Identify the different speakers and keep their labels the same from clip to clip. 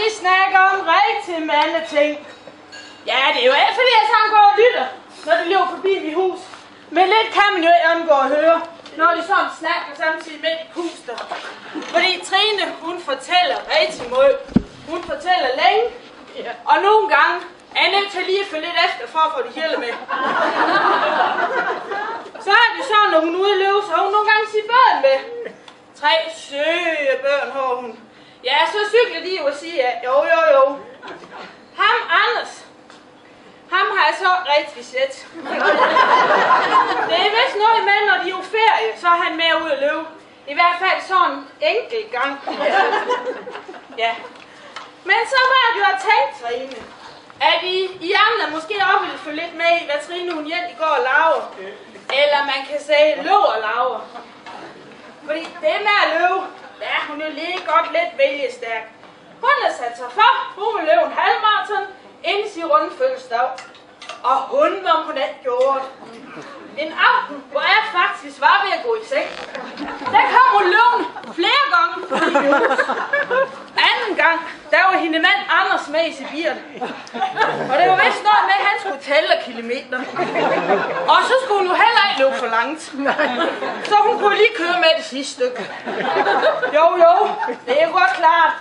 Speaker 1: vi snakker om rigtig mange ting. Ja, det er jo ikke fordi, jeg sådan går og lytter, når de løber forbi mit hus. Men lidt kan man jo ikke undgå at høre, når de sådan snakker samtidig med de puster. Fordi Trine, hun fortæller rigtig meget. Hun fortæller længe, og nogle gange er jeg nødt til lige at følge lidt efter, for at få det hele med. Så er det sådan, når hun er ude at løbe, så har hun nogle gange sit børn med. 3 søge børn har hun. Ja, så cykler de jo og siger, jo. Ham, Anders, ham har jeg så rigtig set. Det er vist noget med, når de er på ferie, så er han med ud at løbe. I hvert fald sådan en enkelt gang. Ja. Men så var det jo at tænke, Trine, at I andre måske også ville følge lidt med i, hvad Trine hun egentlig går og laver. Eller man kan sige, løb og laver. Fordi det med at løbe, der er hun jo lige godt lidt vælgestærk. Hun har sat sig for, hun vil løbe en halvmarathon inden sin runde fødselsdag. Og hun, om hun ikke gjorde det. En aften, hvor jeg faktisk var ved at gå i seng, der kom hun løben flere gange. Anden gang, der var hende mand Anders med i Sibirien. Og det var vist noget med, at han skulle tælle kilometer. Og så skulle hun jo heller ikke løbe for langt. Så hun kunne lige køre med det sidste stykke. Jo, det er godt klart.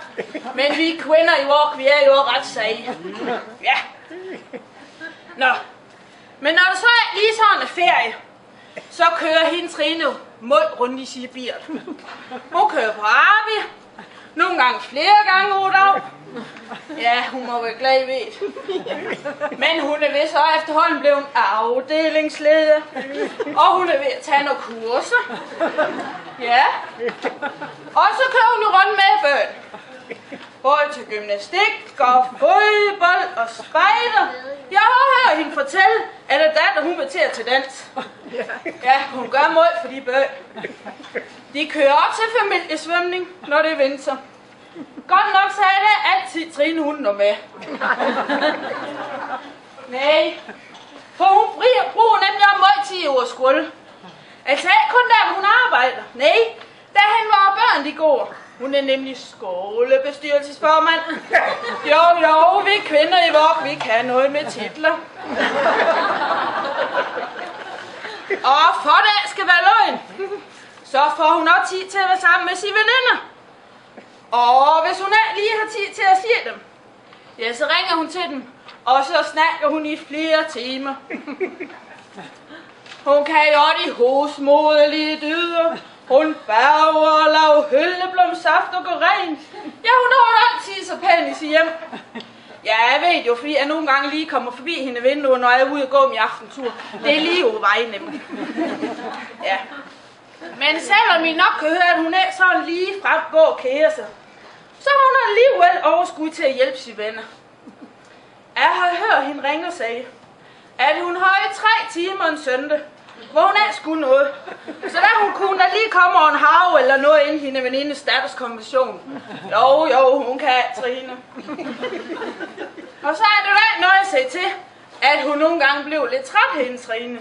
Speaker 1: Men vi kvinder i walk, vi er jo ret sage. Ja. Nå. Men når der så er lige sådan en ferie, så kører hende Trine mod rundt i Sibirien. Hun kører på arbejde, nogle gange flere gange over dag. Ja, hun må være glad ved det. Men hun er ved så efterhånden blevet afdelingsleder. Og hun er ved at tage nogle kurser. Ja. Og så kører hun jo rundt med børn. Både til gymnastik og fodbold og spejder. Jeg har hørt hende fortælle, at datter hun vil til at tage dans. Ja, hun gør meget for de børn. De kører op til familiesvømning, når det er vinter. Godt nok så er det altid Trine hun når med. Nej, for hun bruger nemlig om meget tid over skole. Altså ikke kun der, hvor hun arbejder. Nej, derhen hvor børn de går. Hun er nemlig skolebestyrelsesformand. Jo, vi kvinder i vok, vi kan noget med titler. Og for det skal være løgn, så får hun også tid til at være sammen med sine veninder. Og hvis hun lige har tid til at sige dem, ja, så ringer hun til dem, og så snakker hun i flere timer. Hun kan jo de hosmodelige dyder. Hun bager og laver hyldeblomsaft og går rent. Ja, hun har altid så pæn i sit hjem. Ja, jeg ved jo, fordi jeg nogle gange lige kommer forbi hende vinduet, når jeg er ude og gå med aftentur. Det er lige over vej nemlig. Ja. Men selvom I nok kan høre, at hun er sådan lige frem gå og kære sig, så har hun alligevel overskud til at hjælpe sine venner. Jeg har hørt hende ringe og sige, at hun har i 3 timer en søndag, hvor hun ikke skulle noget. Så der hun kunne da lige komme over en hav eller noget inden hende venindes datters konvention. Jo, hun kan, Trine. Og så er det jo ikke noget at sige til, at hun nogle gange blev lidt træt, hende Trine.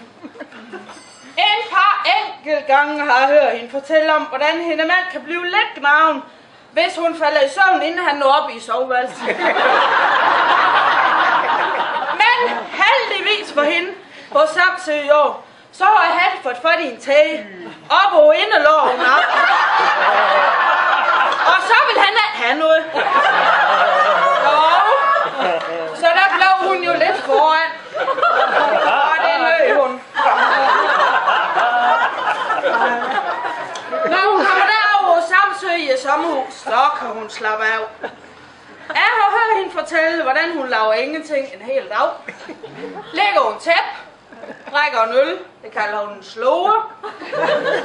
Speaker 1: En par enkelt gange har jeg hørt hende fortælle om, hvordan hende mand kan blive lidt gnaven, hvis hun falder i søvn, inden han når op i soveværelset. Men heldigvis for hende, på Samsø i år, så har jeg fået fat i en tage, op og inderlåren op. Og så vil han ikke have noget. Jo. Så der blev hun jo lidt foran. Og det løb hun. Når hun kommer derover Samsø i sommerhus, så kan hun slappe af. Jeg har hørt hende fortælle, hvordan hun laver ingenting en hel dag. Lægger hun tæp, drikker en øl, det kalder hun en sloger,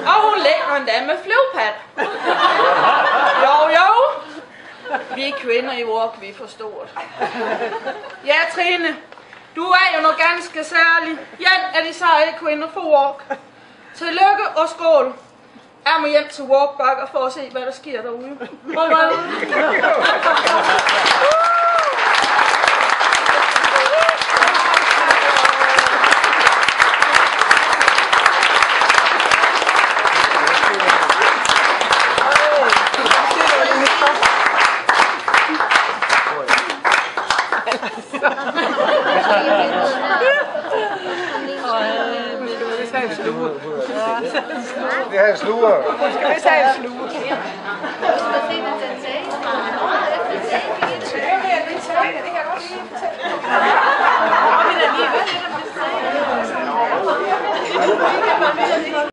Speaker 1: og hun lægger en dame med flyvepad. Jo, vi kvinder i work, vi forstår det. Ja, Trine, du er jo noget ganske særligt. En af de seje kvinder for work. Tillykke og skål. Jeg må hjem til Walkbakker for at se, hvad der sker derude.
Speaker 2: Det er en sluger.
Speaker 3: Skal vi have en sluge?